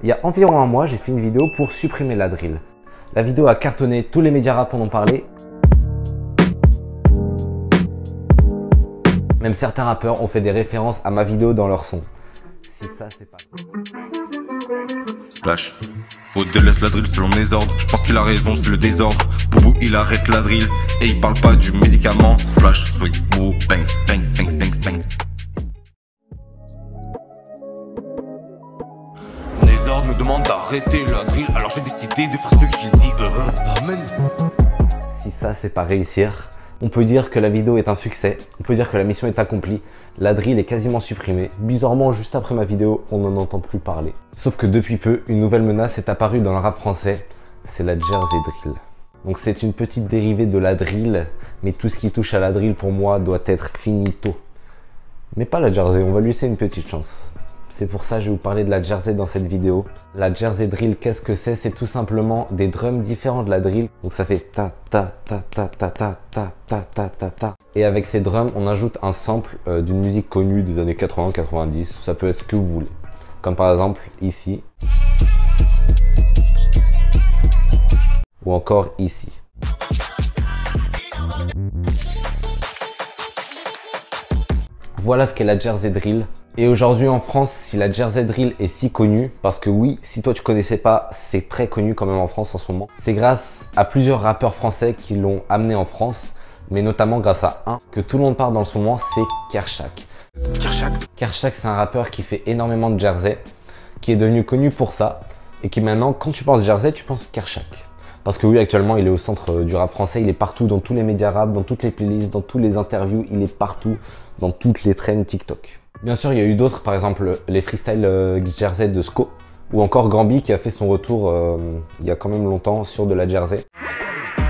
Il y a environ un mois, j'ai fait une vidéo pour supprimer la drill. La vidéo a cartonné, tous les médias rap en ont parlé. Même certains rappeurs ont fait des références à ma vidéo dans leur son. Si ça, c'est pas... Splash. Faut délaisser la drill selon mes ordres. Je pense qu'il a raison, c'est le désordre. Boubou, il arrête la drill et il parle pas du médicament. Splash, swing, boubou, bang, bang, bang, bang, bang. Les ordres me demandent d'arrêter la drill, alors j'ai décidé de faire ce qu'il dit. Amen. Si ça, c'est pas réussir, on peut dire que la vidéo est un succès, on peut dire que la mission est accomplie, la drill est quasiment supprimée. Bizarrement, juste après ma vidéo, on n'en entend plus parler. Sauf que depuis peu, une nouvelle menace est apparue dans le rap français, c'est la Jersey Drill. Donc c'est une petite dérivée de la drill, mais tout ce qui touche à la drill pour moi doit être finito. Mais pas la Jersey, on va lui laisser une petite chance. C'est pour ça que je vais vous parler de la Jersey dans cette vidéo. La Jersey Drill, qu'est-ce que c'est? C'est tout simplement des drums différents de la drill. Donc ça fait ta ta ta ta ta ta ta ta ta ta ta. Et avec ces drums, on ajoute un sample d'une musique connue des années 80-90. Ça peut être ce que vous voulez. Comme par exemple ici. Ou encore ici. Voilà ce qu'est la Jersey Drill. Et aujourd'hui en France, si la Jersey Drill est si connue, parce que oui, si toi tu connaissais pas, c'est très connu quand même en France en ce moment. C'est grâce à plusieurs rappeurs français qui l'ont amené en France, mais notamment grâce à un que tout le monde parle dans ce moment, c'est Kershak. Kershak, c'est un rappeur qui fait énormément de Jersey, qui est devenu connu pour ça, et qui maintenant, quand tu penses Jersey, tu penses Kershak. Parce que oui, actuellement, il est au centre du rap français, il est partout dans tous les médias rap, dans toutes les playlists, dans tous les interviews, il est partout, dans toutes les trends TikTok. Bien sûr, il y a eu d'autres, par exemple les freestyle Jersey de Sko, ou encore Gambi qui a fait son retour il y a quand même longtemps sur de la Jersey.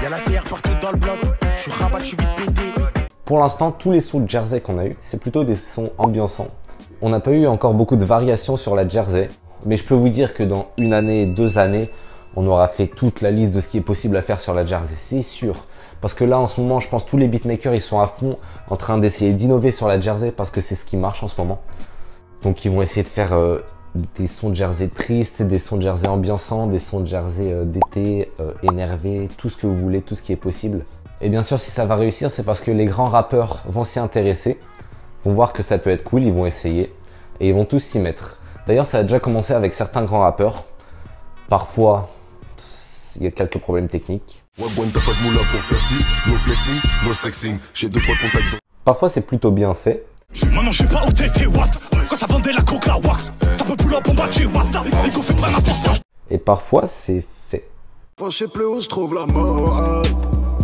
Y'a la CR partout dans le bloc, je suis rabat, je suis vite pété. Pour l'instant, tous les sons de Jersey qu'on a eu, c'est plutôt des sons ambiançants. On n'a pas eu encore beaucoup de variations sur la Jersey, mais je peux vous dire que dans une année, 2 années, on aura fait toute la liste de ce qui est possible à faire sur la Jersey, c'est sûr. Parce que là, en ce moment, je pense que tous les beatmakers, ils sont à fond en train d'essayer d'innover sur la Jersey parce que c'est ce qui marche en ce moment. Donc, ils vont essayer de faire des sons de Jersey tristes, des sons de Jersey ambiançants, des sons de Jersey d'été, énervés, tout ce que vous voulez, tout ce qui est possible. Et bien sûr, si ça va réussir, c'est parce que les grands rappeurs vont s'y intéresser, vont voir que ça peut être cool, ils vont essayer et ils vont tous s'y mettre. D'ailleurs, ça a déjà commencé avec certains grands rappeurs. Parfois, il y a quelques problèmes techniques. Parfois, c'est plutôt bien fait. Et parfois, c'est fait. Je sais plus où se trouve la morale.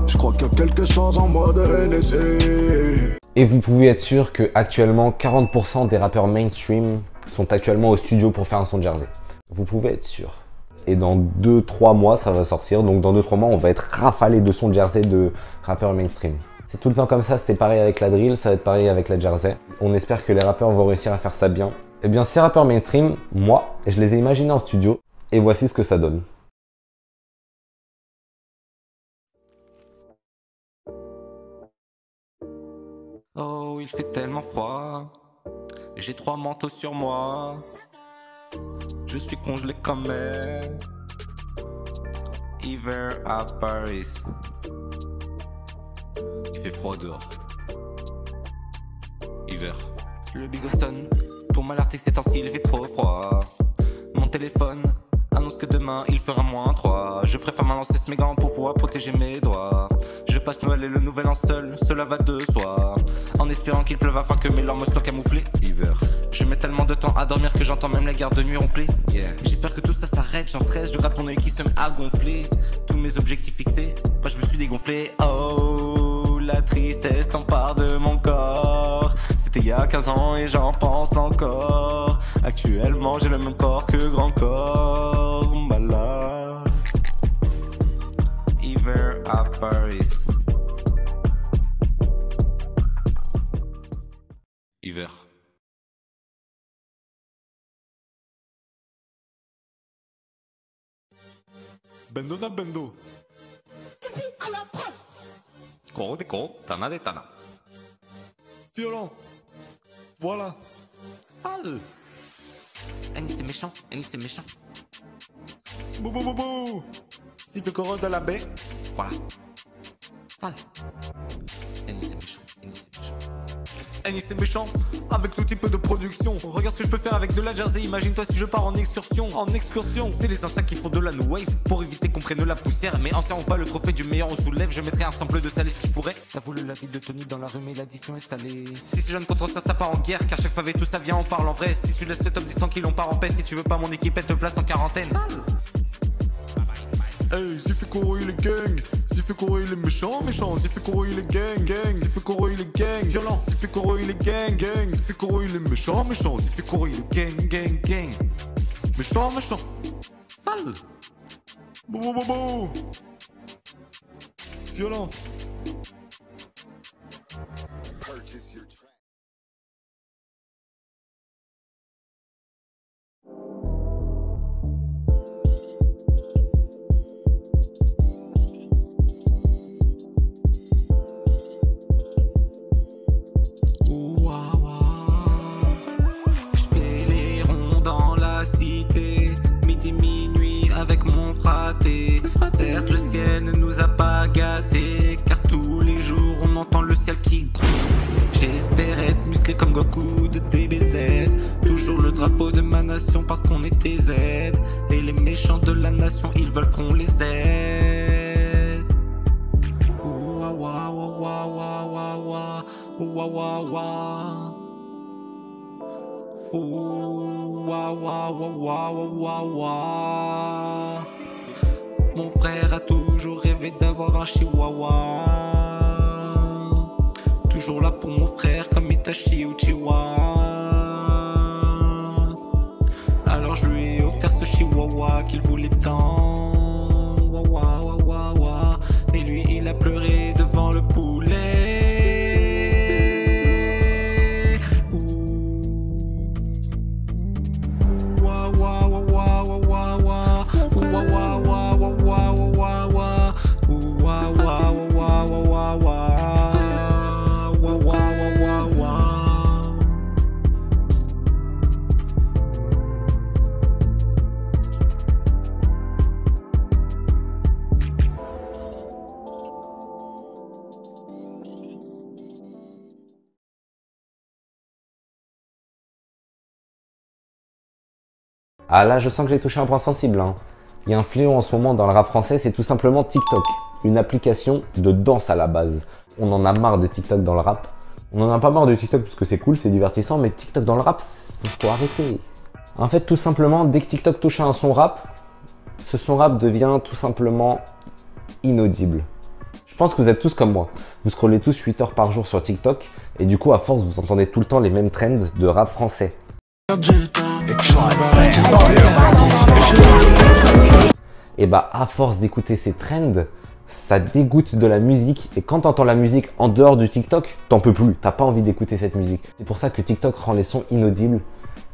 Je crois qu'il y a quelque chose en moi de NSC. Et vous pouvez être sûr que actuellement 40% des rappeurs mainstream sont actuellement au studio pour faire un son de Jersey. Vous pouvez être sûr. Et dans 2-3 mois, ça va sortir. Donc dans 2-3 mois, on va être rafalé de sons de Jersey de rappeurs mainstream. C'est tout le temps comme ça, c'était pareil avec la drill, ça va être pareil avec la Jersey. On espère que les rappeurs vont réussir à faire ça bien. Et bien ces rappeurs mainstream, moi, je les ai imaginés en studio. Et voici ce que ça donne. Oh, il fait tellement froid. J'ai 3 manteaux sur moi. Je suis congelé comme elle. Hiver à Paris. Il fait froid dehors. Hiver. Le bigoston pour m'alerter que ces temps-ci il fait trop froid. Mon téléphone annonce que demain il fera -3. Je prépare ma lance mes gants pour pouvoir protéger mes doigts. Je passe Noël et le nouvel an seul, cela va de soi. En espérant qu'il pleuve afin que mes larmes soient camouflées. Hiver. Je mets tellement de temps à dormir que j'entends même les gardes de nuit ronfler. Yeah. J'ai peur que tout ça s'arrête, j'en stresse, je gratte mon œil qui se met à gonfler. Tous mes objectifs fixés, moi je me suis dégonflé. Oh, la tristesse s'empare de mon corps. C'était il y a 15 ans et j'en pense encore. Actuellement j'ai le même corps que grand corps malade. Hiver à Paris. Hiver. Bendo na bendo. Koro de koro, tana de tana. Violent. Voilà. Sale. Annie c'est méchant, Annie c'est méchant. Bou bou bou bou. S'il fait corps de la baie. Voilà. Sale. Ennis c'est méchant. Ennis c'est méchant. Avec tout type de production. Regarde ce que je peux faire avec de la jersey. Imagine-toi si je pars en excursion. C'est les anciens qui font de la new wave pour éviter qu'on prenne la poussière. Mais anciens ont pas le trophée du meilleur, on soulève. Je mettrai un sample de salé si je pourrais. T'as voulu la vie de Tony dans la rue, mais l'addition est salée. Si c'est jeune contre ça part en guerre. Car chaque fois avec tout ça vient, on parle en vrai. Si tu laisses le top 10 tranquille, on part en paix. Si tu veux pas mon équipe, elle te place en quarantaine. Hey, Zifekoro il est gang, Zifekoro il est méchant, Zifekoro il est gang, Zifekoro il est gang, violent, Zifekoro il est gang, Zifekoro il est méchant, Zifekoro il est gang, méchant, sale, bou, violent. Purchase your track. Avec mon fraté, certes le ciel ne nous a pas gâtés, car tous les jours on entend le ciel qui gronde. J'espère être musclé comme Goku de DBZ, toujours le drapeau de ma nation parce qu'on est TZ. Et les méchants de la nation ils veulent qu'on les aide. Ouah ouah ouah ouah ouah ouah ouah ouah ouah. Ouah, ouah, ouah, ouah, ouah. Mon frère a toujours rêvé d'avoir un chihuahua. Toujours là pour mon frère comme Itachi Uchiwa. Alors je lui ai offert ce chihuahua qu'il voulait tant. Ouah, ouah, ouah, ouah. Et lui il a pleuré devant le poulet. Ah là, je sens que j'ai touché un point sensible. Hein. Il y a un fléau en ce moment dans le rap français, c'est tout simplement TikTok. Une application de danse à la base. On en a marre de TikTok dans le rap. On en a pas marre de TikTok parce que c'est cool, c'est divertissant, mais TikTok dans le rap, faut arrêter. En fait, tout simplement, dès que TikTok touche à un son rap, ce son rap devient tout simplement inaudible. Je pense que vous êtes tous comme moi. Vous scrollez tous 8 heures par jour sur TikTok et du coup, à force, vous entendez tout le temps les mêmes trends de rap français. Et bah à force d'écouter ces trends, ça dégoûte de la musique. Et quand t'entends la musique en dehors du TikTok, t'en peux plus, t'as pas envie d'écouter cette musique. C'est pour ça que TikTok rend les sons inaudibles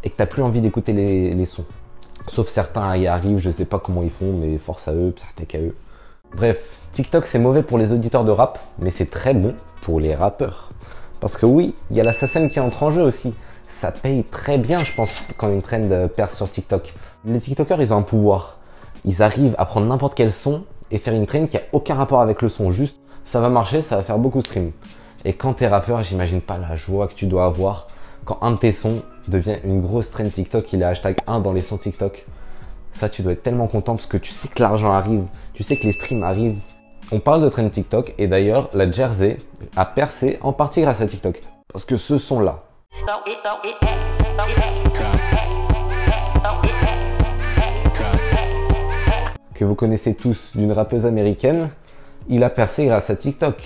et que t'as plus envie d'écouter les sons. Sauf certains y arrivent, je sais pas comment ils font, mais force à eux, psatek à eux. Bref, TikTok c'est mauvais pour les auditeurs de rap, mais c'est très bon pour les rappeurs. Parce que oui, il y a l'assassin qui entre en jeu aussi. Ça paye très bien, je pense, quand une trend perce sur TikTok. Les TikTokers, ils ont un pouvoir. Ils arrivent à prendre n'importe quel son et faire une trend qui a aucun rapport avec le son. Juste, ça va marcher, ça va faire beaucoup de stream. Et quand t'es rappeur, j'imagine pas la joie que tu dois avoir quand un de tes sons devient une grosse trend TikTok, il est hashtag 1 dans les sons TikTok. Ça, tu dois être tellement content parce que tu sais que l'argent arrive, tu sais que les streams arrivent. On parle de trend TikTok et d'ailleurs, la Jersey a percé en partie grâce à TikTok. Parce que ce son-là, que vous connaissez tous d'une rappeuse américaine, il a percé grâce à TikTok.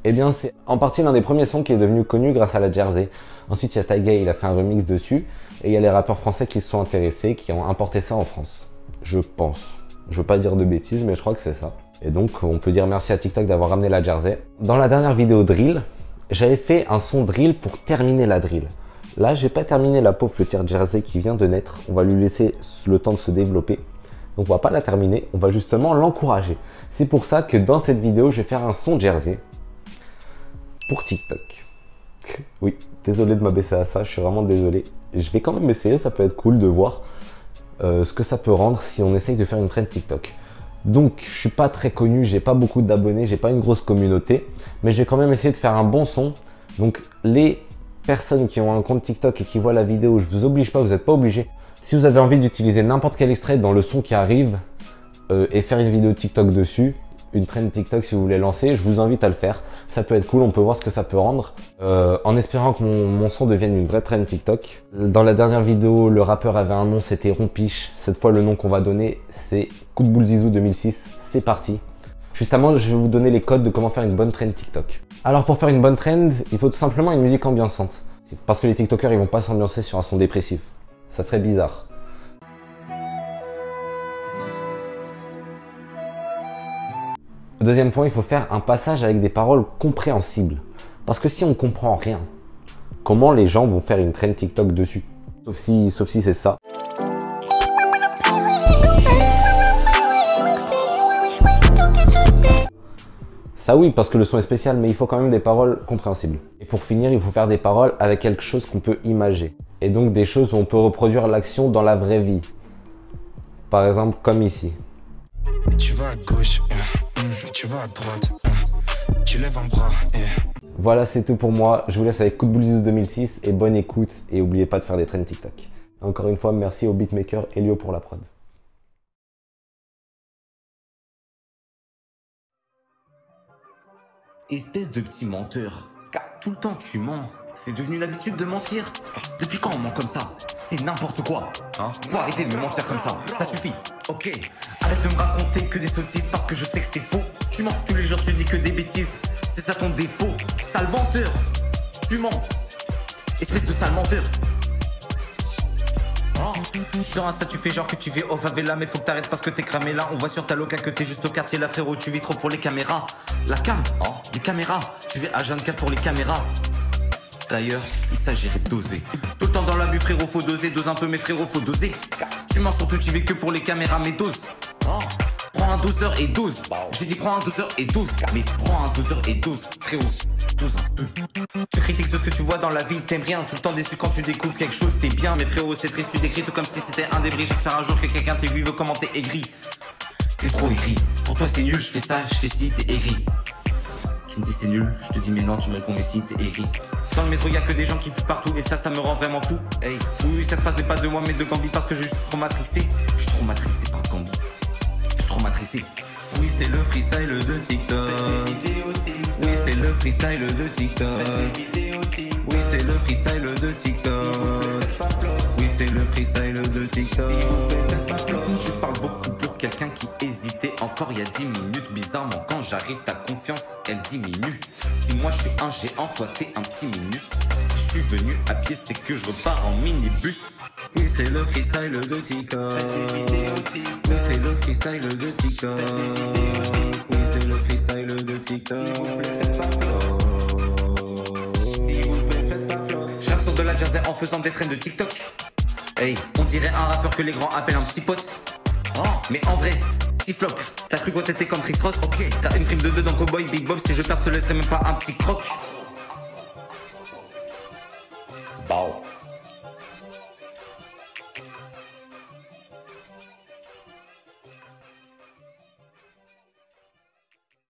Eh bien, c'est en partie l'un des premiers sons qui est devenu connu grâce à la Jersey. Ensuite, il y a Taiga, il a fait un remix dessus. Et il y a les rappeurs français qui se sont intéressés, qui ont importé ça en France. Je pense. Je veux pas dire de bêtises, mais je crois que c'est ça. Et donc, on peut dire merci à TikTok d'avoir ramené la Jersey. Dans la dernière vidéo drill, j'avais fait un son drill pour terminer la drill. Là, j'ai pas terminé la pauvre petite Jersey qui vient de naître. On va lui laisser le temps de se développer. Donc, on va pas la terminer, on va justement l'encourager. C'est pour ça que dans cette vidéo, je vais faire un son Jersey pour TikTok. Oui, désolé de m'abaisser à ça, je suis vraiment désolé. Je vais quand même essayer, ça peut être cool de voir ce que ça peut rendre si on essaye de faire une trend TikTok. Donc je suis pas très connu, j'ai pas beaucoup d'abonnés, j'ai pas une grosse communauté, mais j'ai quand même essayé de faire un bon son. Donc les personnes qui ont un compte TikTok et qui voient la vidéo, je vous oblige pas, vous n'êtes pas obligé. Si vous avez envie d'utiliser n'importe quel extrait dans le son qui arrive et faire une vidéo TikTok dessus, une trend TikTok si vous voulez lancer, je vous invite à le faire. Ça peut être cool, on peut voir ce que ça peut rendre. En espérant que mon son devienne une vraie trend TikTok. Dans la dernière vidéo, le rappeur avait un nom, c'était Rompiche. Cette fois, le nom qu'on va donner, c'est Coup de boule Zizou 2006. C'est parti. Justement, je vais vous donner les codes de comment faire une bonne trend TikTok. Alors pour faire une bonne trend, il faut tout simplement une musique ambiançante. Parce que les TikTokers, ils vont pas s'ambiancer sur un son dépressif. Ça serait bizarre. Deuxième point, il faut faire un passage avec des paroles compréhensibles. Parce que si on comprend rien, comment les gens vont faire une trend TikTok dessus? Sauf si c'est ça. Ça oui, parce que le son est spécial, mais il faut quand même des paroles compréhensibles. Et pour finir, il faut faire des paroles avec quelque chose qu'on peut imager. Et donc des choses où on peut reproduire l'action dans la vraie vie. Par exemple, comme ici. Tu vas à gauche, tu vas à droite, tu lèves un bras. Voilà, c'est tout pour moi. Je vous laisse avec Coup de boule Zizou 2006 et bonne écoute. Et n'oubliez pas de faire des trends TikTok. Encore une fois, merci au beatmaker Elio pour la prod. Espèce de petit menteur. Tout le temps tu mens. C'est devenu une habitude de mentir. Depuis quand on ment comme ça? C'est n'importe quoi. Hein? Faut arrêter de me mentir comme ça. Ça suffit. Ok. Arrête de me raconter que des sottises parce que je sais que c'est faux. Tu mens tous les jours, tu dis que des bêtises. C'est ça ton défaut. Sale menteur. Tu mens. Espèce de sale menteur. Sur Insta tu fais genre que tu vis au favela, mais faut que t'arrêtes parce que t'es cramé là. On voit sur ta loca que t'es juste au quartier là frérot. Tu vis trop pour les caméras. La cam, les caméras. Tu vis à 24 pour les caméras. D'ailleurs, il s'agirait de doser. Tout le temps dans la vue frérot, faut doser. Dose un peu mais frérot, faut doser. Tu mens surtout, tu vis que pour les caméras, mais dose. Prends un doseur et dose. J'ai dit prends un doseur et dose. Mais prends un doseur et dose, frérot. Dose un peu. Tu critiques tout ce que tu vois dans la vie, t'aimes rien. Tout le temps déçu quand tu découvres quelque chose, c'est bien. Mais frérot, c'est triste, tu décris tout comme si c'était un débris. J'espère un jour que quelqu'un t'aiguille, veut commenter aigri. T'es trop aigri. Pour toi c'est nul, je fais ça, je fais ci, t'es aigri. Tu me dis c'est nul, je te dis mais non, tu me réponds mais si, t'es aigri. Dans le métro, y'a que des gens qui puent partout et ça me rend vraiment fou. Hey, oui, ça se passe pas de moi mais de Gambi parce que je suis trop matrixé. Je suis trop matrixé par Gambi. Je suis trop matrixé. Oui, c'est le freestyle de TikTok. Oui, c'est le freestyle de TikTok. Oui, c'est le freestyle de TikTok. Oui, c'est le freestyle de TikTok. Je parle beaucoup pour quelqu'un qui hésitait encore il y a 10 minutes. Bizarrement, quand j'arrive, ta confiance, elle diminue. Si moi je suis un géant, toi t'es un petit minus. Si je suis venu à pied, c'est que je repars en minibus. Oui, c'est le freestyle de TikTok. Oui, c'est le freestyle de TikTok. Oui, c'est le freestyle de TikTok. J'absorbe de la jersey en faisant des trains de TikTok. Hey, on dirait un rappeur que les grands appellent un petit pote. Mais en vrai, petit flop. T'as cru quoi t'étais comme Chris Ross? Ok, t'as une prime de 2 dans Cowboy Big Bob. Si je perds, je te laisserai même pas un petit croc. Bow.